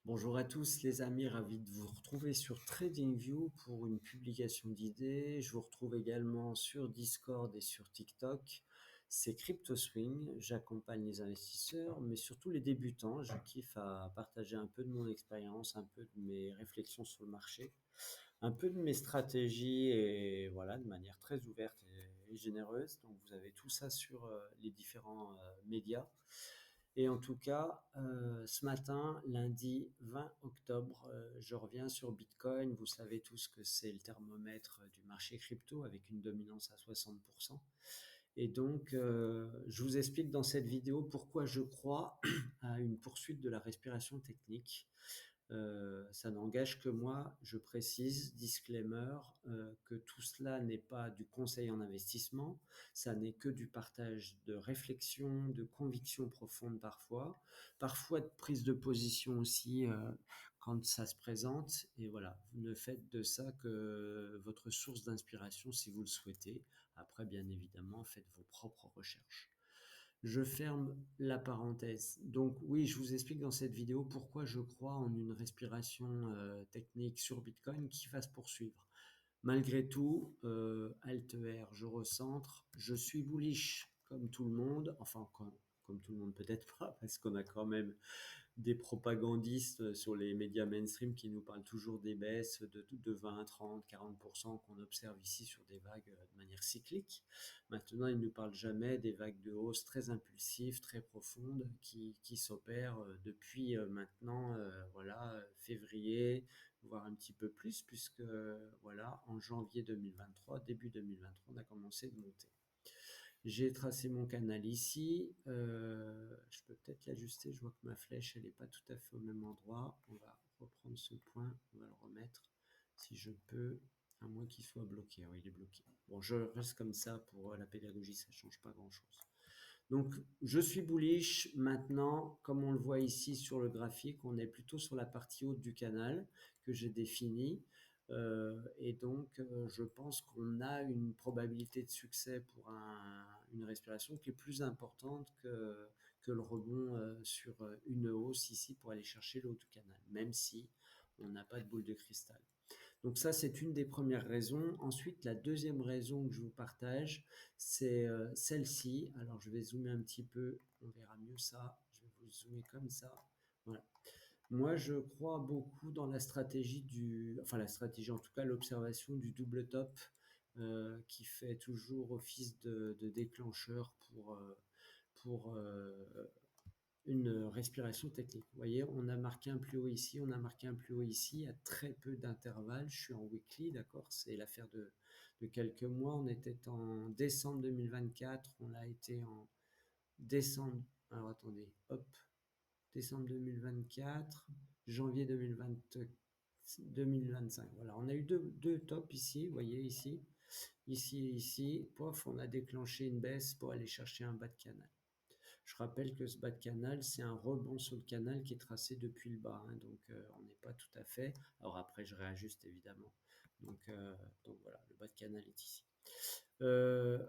Bonjour à tous les amis, ravi de vous retrouver sur TradingView pour une publication d'idées. Je vous retrouve également sur Discord et sur TikTok. C'est CryptoSwing, j'accompagne les investisseurs, mais surtout les débutants. Je kiffe à partager un peu de mon expérience, un peu de mes réflexions sur le marché, un peu de mes stratégies et voilà, de manière très ouverte et généreuse. Donc vous avez tout ça sur les différents médias. Et en tout cas, ce matin, lundi 20 octobre, je reviens sur Bitcoin. Vous savez tous que c'est le thermomètre du marché crypto avec une dominance à 60%. Et donc, je vous explique dans cette vidéo pourquoi je crois à une poursuite de la respiration technique. Ça n'engage que moi, je précise, disclaimer, que tout cela n'est pas du conseil en investissement, ça n'est que du partage de réflexions, de convictions profondes parfois de prise de position aussi quand ça se présente. Et voilà, vous ne faites de ça que votre source d'inspiration si vous le souhaitez. Après, bien évidemment, faites vos propres recherches. Je ferme la parenthèse. Donc oui, je vous explique dans cette vidéo pourquoi je crois en une respiration technique sur Bitcoin qui va se poursuivre. Malgré tout, Alt R, je recentre, je suis bullish comme tout le monde, enfin comme tout le monde peut-être pas, parce qu'on a quand même des propagandistes sur les médias mainstream qui nous parlent toujours des baisses de 20, 30, 40% qu'on observe ici sur des vagues de manière cyclique. Maintenant, ils ne nous parlent jamais des vagues de hausse très impulsives, très profondes qui s'opèrent depuis maintenant, voilà, février, voire un petit peu plus, puisque voilà, en janvier 2023, début 2023, on a commencé de monter. J'ai tracé mon canal ici. Je peux peut-être l'ajuster. Je vois que ma flèche, elle n'est pas tout à fait au même endroit. On va reprendre ce point. On va le remettre si je peux, à moins qu'il soit bloqué. Oui, il est bloqué. Bon, je reste comme ça pour la pédagogie. Ça ne change pas grand-chose. Donc, je suis bullish. Maintenant, comme on le voit ici sur le graphique, on est plutôt sur la partie haute du canal que j'ai définie. Et donc, je pense qu'on a une probabilité de succès pour une respiration qui est plus importante que le rebond sur une hausse ici pour aller chercher le haut du canal, même si on n'a pas de boule de cristal. Donc ça, c'est une des premières raisons. Ensuite, la deuxième raison que je vous partage, c'est celle-ci. Alors, je vais zoomer un petit peu, on verra mieux ça. Je vais vous zoomer comme ça. Voilà. Moi, je crois beaucoup dans la stratégie la stratégie, en tout cas, l'observation du double top qui fait toujours office de déclencheur pour une respiration technique. Vous voyez, on a marqué un plus haut ici, on a marqué un plus haut ici, à très peu d'intervalle. Je suis en weekly, d'accord, c'est l'affaire de quelques mois. On était en décembre 2024, on l'a été en décembre, alors attendez, hop, décembre 2024, janvier 2025. Voilà, on a eu deux tops ici, vous voyez ici, ici et ici. Pof, on a déclenché une baisse pour aller chercher un bas de canal. Je rappelle que ce bas de canal, c'est un rebond sur le canal qui est tracé depuis le bas. Hein, donc, on n'est pas tout à fait. Alors après, je réajuste évidemment. Donc voilà, le bas de canal est ici.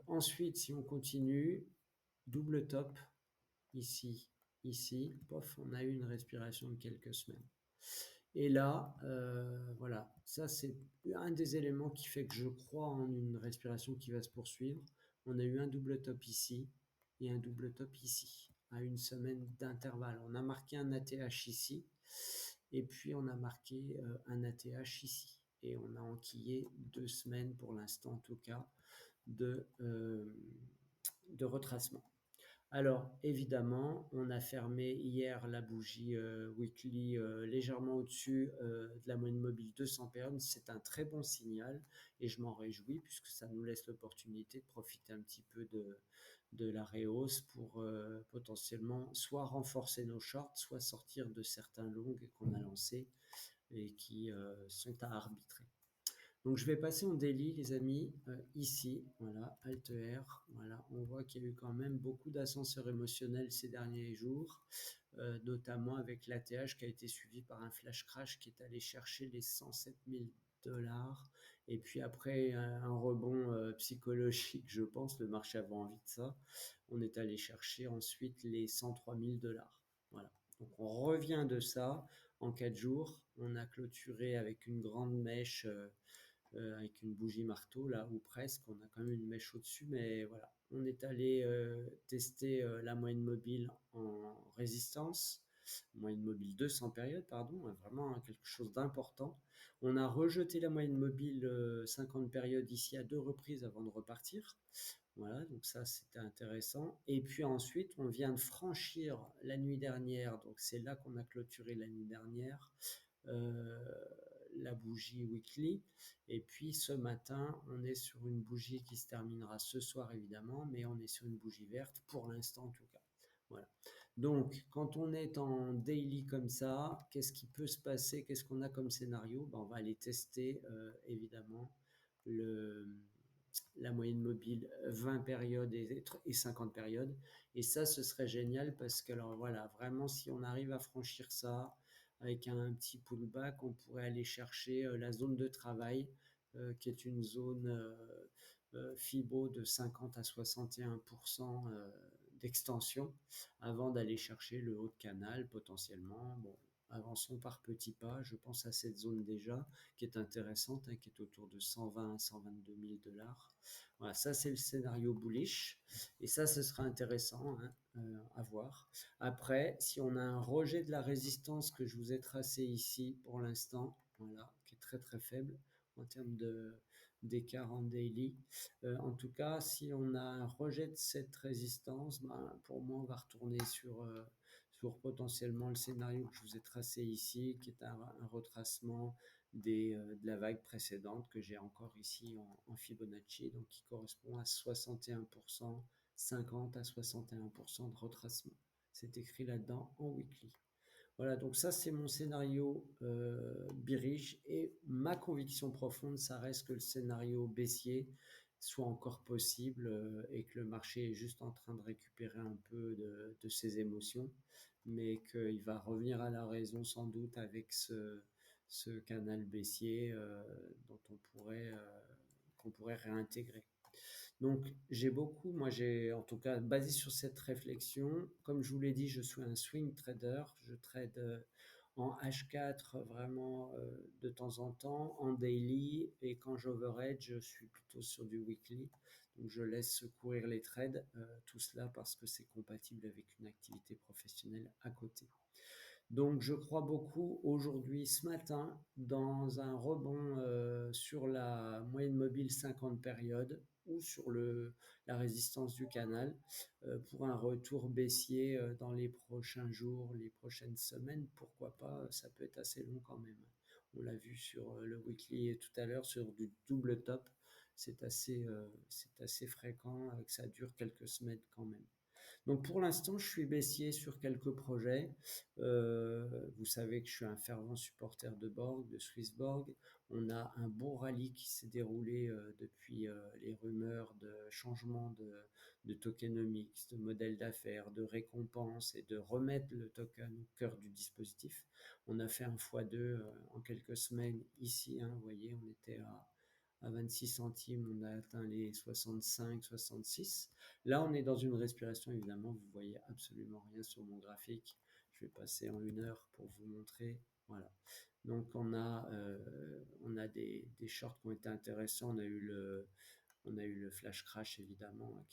Ensuite, si on continue, double top, ici, ici, pof, on a eu une respiration de quelques semaines. Et là, voilà, ça c'est un des éléments qui fait que je crois en une respiration qui va se poursuivre. On a eu un double top ici et un double top ici, à une semaine d'intervalle. On a marqué un ATH ici, et puis on a marqué un ATH ici. Et on a enquillé 2 semaines, pour l'instant en tout cas, de retracement. Alors, évidemment, on a fermé hier la bougie weekly légèrement au-dessus de la moyenne mobile 200 périodes. C'est un très bon signal et je m'en réjouis puisque ça nous laisse l'opportunité de profiter un petit peu de la réhausse pour potentiellement soit renforcer nos shorts, soit sortir de certains longs qu'on a lancés et qui sont à arbitrer. Donc je vais passer en daily les amis, ici, voilà, Alt R, voilà, on voit qu'il y a eu quand même beaucoup d'ascenseurs émotionnels ces derniers jours, notamment avec l'ATH qui a été suivi par un flash crash qui est allé chercher les 107 000 dollars, et puis après un rebond psychologique, je pense, le marché avait envie de ça, on est allé chercher ensuite les 103 000 dollars, voilà. Donc on revient de ça, en 4 jours. On a clôturé avec une grande mèche, avec une bougie marteau, là, ou presque. On a quand même une mèche au-dessus, mais voilà. On est allé tester la moyenne mobile en résistance, moyenne mobile 200 périodes, pardon, vraiment quelque chose d'important. On a rejeté la moyenne mobile 50 périodes ici à 2 reprises avant de repartir. Voilà, donc ça c'était intéressant. Et puis ensuite, on vient de franchir la nuit dernière, donc c'est là qu'on a clôturé la nuit dernière, euh, la bougie weekly. Et puis ce matin, on est sur une bougie qui se terminera ce soir évidemment, mais on est sur une bougie verte pour l'instant en tout cas. Voilà. Donc, quand on est en daily comme ça, qu'est-ce qui peut se passer? Qu'est-ce qu'on a comme scénario? Ben, on va aller tester évidemment le, la moyenne mobile 20 périodes et 50 périodes. Et ça, ce serait génial parce que, alors voilà, vraiment, si on arrive à franchir ça avec un petit pullback, on pourrait aller chercher la zone de travail, qui est une zone FIBO de 50 à 61% d'extension, avant d'aller chercher le haut de canal potentiellement. Bon, avançons par petits pas. Je pense à cette zone déjà qui est intéressante, hein, qui est autour de 120 à 122 000 dollars. Voilà, ça c'est le scénario bullish. Et ça, ce sera intéressant, hein, à voir. Après, si on a un rejet de la résistance que je vous ai tracé ici pour l'instant, voilà, qui est très très faible en termes d'écart en daily. En tout cas, si on a un rejet de cette résistance, ben, pour moi, on va retourner sur potentiellement le scénario que je vous ai tracé ici, qui est un retracement de la vague précédente que j'ai encore ici en Fibonacci, donc qui correspond à 61%, 50 à 61% de retracement. C'est écrit là-dedans en weekly. Voilà, donc ça c'est mon scénario bearish et ma conviction profonde, ça reste que le scénario baissier soit encore possible et que le marché est juste en train de récupérer un peu de ses émotions, mais qu'il va revenir à la raison sans doute avec ce canal baissier dont qu'on pourrait réintégrer. Donc, moi j'ai en tout cas basé sur cette réflexion, comme je vous l'ai dit, je suis un swing trader, je trade en H4 vraiment de temps en temps, en daily, et quand j'overhead, je suis plutôt sur du weekly. Donc, je laisse courir les trades, tout cela parce que c'est compatible avec une activité professionnelle à côté. Donc, je crois beaucoup aujourd'hui, ce matin, dans un rebond sur la moyenne mobile 50 périodes ou sur la résistance du canal pour un retour baissier dans les prochains jours, les prochaines semaines. Pourquoi pas, ça peut être assez long quand même. On l'a vu sur le weekly tout à l'heure, sur du double top. C'est assez fréquent que ça dure quelques semaines quand même. Donc pour l'instant, je suis baissier sur quelques projets. Vous savez que je suis un fervent supporter de Borg, de Swissborg. On a un bon rallye qui s'est déroulé depuis les rumeurs de changement de tokenomics, de modèle d'affaires, de récompenses et de remettre le token au cœur du dispositif. On a fait un x2 en quelques semaines ici. Hein, vous voyez, on était à 26 centimes, on a atteint les 65, 66. Là, on est dans une respiration, évidemment, vous voyez absolument rien sur mon graphique. Je vais passer en 1 heure pour vous montrer. Voilà. Donc, on a des shorts qui ont été intéressants. On a eu le flash crash, évidemment, hein,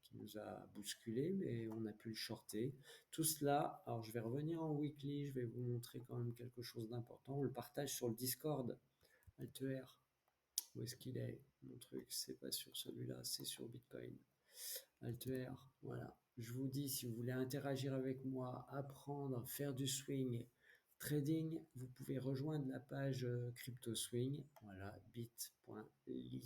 qui nous a bousculé, mais on a pu le shorter. Tout cela, alors je vais revenir en weekly, je vais vous montrer quand même quelque chose d'important. On le partage sur le Discord, Alter. Où est-ce qu'il est, mon truc? C'est pas sur celui-là, c'est sur Bitcoin. Alter, voilà. Je vous dis, si vous voulez interagir avec moi, apprendre, faire du swing, trading, vous pouvez rejoindre la page Crypto Swing. Voilà, bit.ly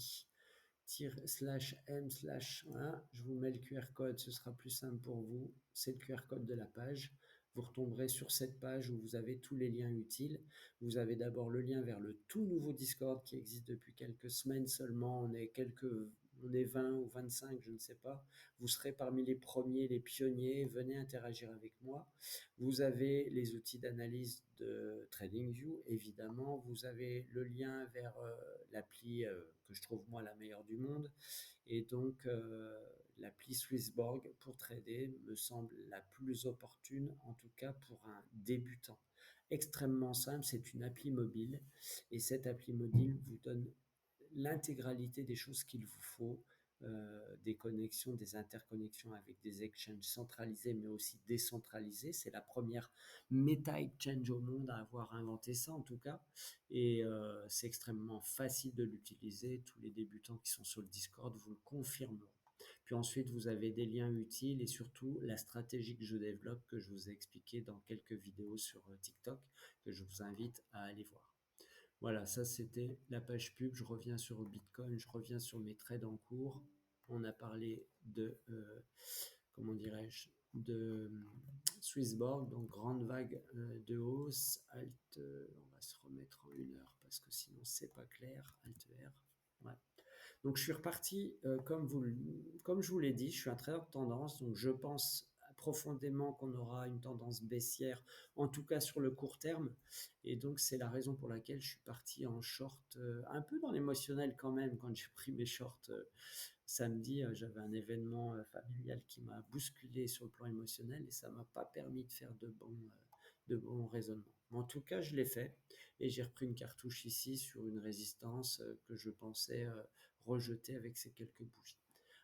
/m/ voilà, je vous mets le QR code, ce sera plus simple pour vous. C'est le QR code de la page. Vous retomberez sur cette page où vous avez tous les liens utiles. Vous avez d'abord le lien vers le tout nouveau Discord qui existe depuis quelques semaines seulement. On est 20 ou 25, je ne sais pas. Vous serez parmi les premiers, les pionniers. Venez interagir avec moi. Vous avez les outils d'analyse de TradingView, évidemment. Vous avez le lien vers l'appli que je trouve moi la meilleure du monde. Et donc l'appli Swissborg pour trader me semble la plus opportune, en tout cas pour un débutant. Extrêmement simple, c'est une appli mobile et cette appli mobile vous donne l'intégralité des choses qu'il vous faut, des connexions, des interconnexions avec des exchanges centralisés mais aussi décentralisés. C'est la première méta-exchange au monde à avoir inventé ça en tout cas. Et c'est extrêmement facile de l'utiliser. Tous les débutants qui sont sur le Discord vous le confirmeront. Puis ensuite, vous avez des liens utiles et surtout la stratégie que je développe, que je vous ai expliqué dans quelques vidéos sur TikTok, que je vous invite à aller voir. Voilà, ça c'était la page pub. Je reviens sur Bitcoin, je reviens sur mes trades en cours. On a parlé de, comment dirais-je, de Swissborg, donc grande vague de hausse. Alt, on va se remettre en 1 heure parce que sinon c'est pas clair. Alt R. Ouais. Donc je suis reparti, comme je vous l'ai dit, je suis un trader de tendance, donc je pense profondément qu'on aura une tendance baissière, en tout cas sur le court terme. Et donc c'est la raison pour laquelle je suis parti en short, un peu dans l'émotionnel quand même, quand j'ai pris mes shorts samedi. J'avais un événement familial qui m'a bousculé sur le plan émotionnel et ça m'a pas permis de faire de bons raisonnements. Mais en tout cas, je l'ai fait et j'ai repris une cartouche ici sur une résistance que je pensais rejeter avec ces quelques bougies.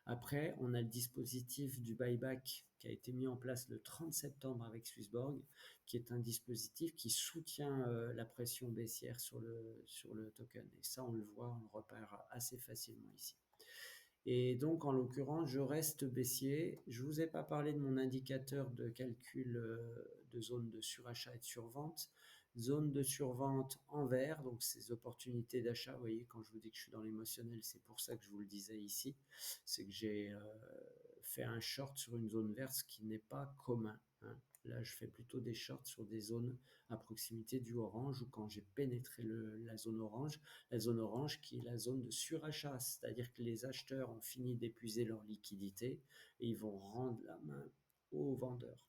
Après, on a le dispositif du buyback qui a été mis en place le 30 septembre avec Swissborg, qui est un dispositif qui soutient la pression baissière sur le token. Et ça, on le voit, on le repère assez facilement ici. Et donc, en l'occurrence, je reste baissier. Je ne vous ai pas parlé de mon indicateur de calcul de zone de surachat et de survente. Zone de survente en vert, donc ces opportunités d'achat. Vous voyez, quand je vous dis que je suis dans l'émotionnel, c'est pour ça que je vous le disais ici. C'est que j'ai fait un short sur une zone verte, ce qui n'est pas commun, hein. Là, je fais plutôt des shorts sur des zones à proximité du orange ou quand j'ai pénétré la zone orange qui est la zone de surachat, c'est-à-dire que les acheteurs ont fini d'épuiser leur liquidité et ils vont rendre la main aux vendeurs.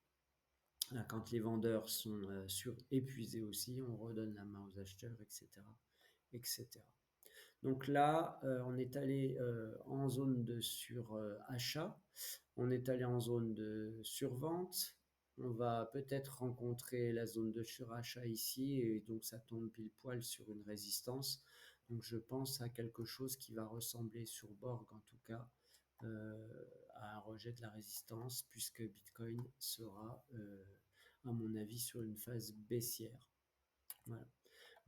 Là, quand les vendeurs sont surépuisés aussi, on redonne la main aux acheteurs, etc., etc. Donc là, on est allé en zone de surachat, on est allé en zone de survente. On va peut-être rencontrer la zone de surachat ici et donc ça tombe pile poil sur une résistance. Donc je pense à quelque chose qui va ressembler sur Borg en tout cas à un rejet de la résistance puisque Bitcoin sera à mon avis sur une phase baissière. Voilà.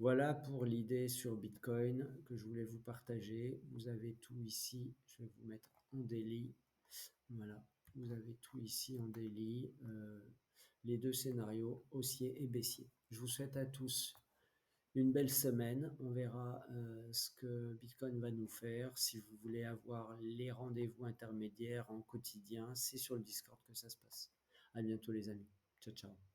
Voilà pour l'idée sur Bitcoin que je voulais vous partager. Vous avez tout ici. Je vais vous mettre en daily. Voilà. Vous avez tout ici en daily. Les deux scénarios, haussier et baissier. Je vous souhaite à tous une belle semaine. On verra ce que Bitcoin va nous faire. Si vous voulez avoir les rendez-vous intermédiaires en quotidien, c'est sur le Discord que ça se passe. À bientôt les amis. Ciao, ciao.